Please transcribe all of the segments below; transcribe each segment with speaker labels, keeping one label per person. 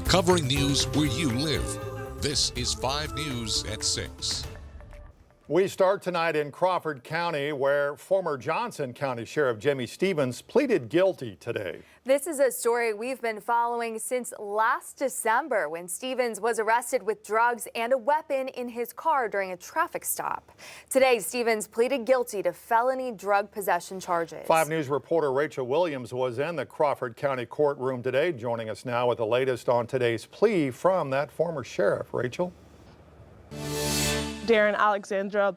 Speaker 1: covering news where you live. This is 5 News at 6.
Speaker 2: We start tonight in Crawford County, where former Johnson County Sheriff Jimmy Stevens pleaded guilty today.
Speaker 3: This is a story we've been following since last December, when Stevens was arrested with drugs and a weapon in his car during a traffic stop. Today, Stevens pleaded guilty to felony drug possession charges.
Speaker 2: 5 News reporter Rachel Williams was in the Crawford County courtroom today, joining us now with the latest on today's plea from that former sheriff. Rachel?
Speaker 4: Darren, Alexandra,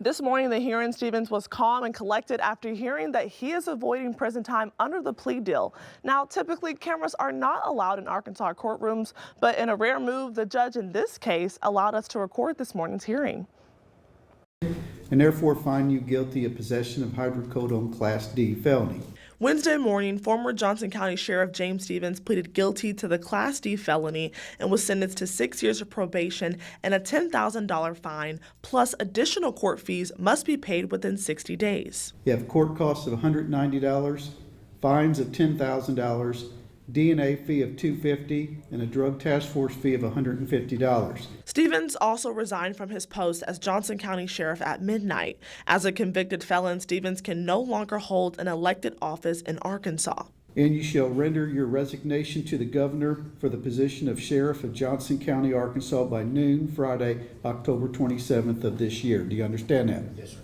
Speaker 4: this morning the hearing, Stevens was calm and collected after hearing that he is avoiding prison time under the plea deal. Now, typically cameras are not allowed in Arkansas courtrooms, but in a rare move, the judge in this case allowed us to record this morning's hearing.
Speaker 5: And therefore find you guilty of possession of hydrocodone Class D felony.
Speaker 4: Wednesday morning, former Johnson County Sheriff James Stevens pleaded guilty to the Class D felony and was sentenced to 6 years of probation and a $10,000 fine, plus additional court fees must be paid within 60 days.
Speaker 5: You have court costs of $190, fines of $10,000, DNA fee of $250, and a drug task force fee of $150.
Speaker 4: Stevens also resigned from his post as Johnson County Sheriff at midnight. As a convicted felon, Stevens can no longer hold an elected office in Arkansas.
Speaker 5: And you shall render your resignation to the governor for the position of Sheriff of Johnson County, Arkansas by noon Friday, October 27th of this year. Do you understand that? Yes, sir.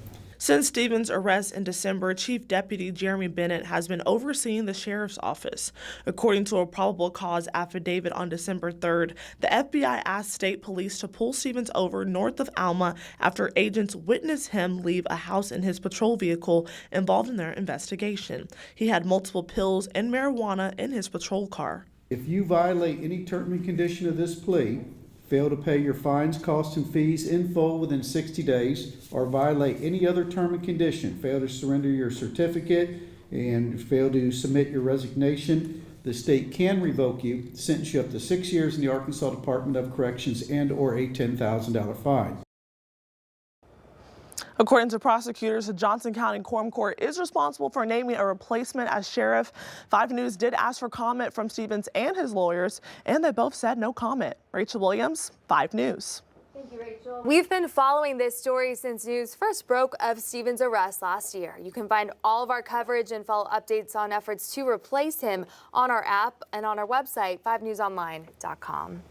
Speaker 4: Since Stevens' arrest in December, Chief Deputy Jeremy Bennett has been overseeing the sheriff's office. According to a probable cause affidavit on December 3rd, the FBI asked state police to pull Stevens over north of Alma after agents witnessed him leave a house in his patrol vehicle involved in their investigation. He had multiple pills and marijuana in his patrol car.
Speaker 5: If you violate any term and condition of this plea, fail to pay your fines, costs, and fees in full within 60 days, or violate any other term and condition, fail to surrender your certificate, and fail to submit your resignation, the state can revoke you, sentence you up to 6 years in the Arkansas Department of Corrections, and or a $10,000 fine.
Speaker 4: According to prosecutors, the Johnson County Quorum Court is responsible for naming a replacement as sheriff. 5 News did ask for comment from Stevens and his lawyers, and they both said no comment. Rachel Williams, 5 News.
Speaker 3: Thank you, Rachel. We've been following this story since news first broke of Stevens' arrest last year. You can find all of our coverage and follow updates on efforts to replace him on our app and on our website, 5newsonline.com.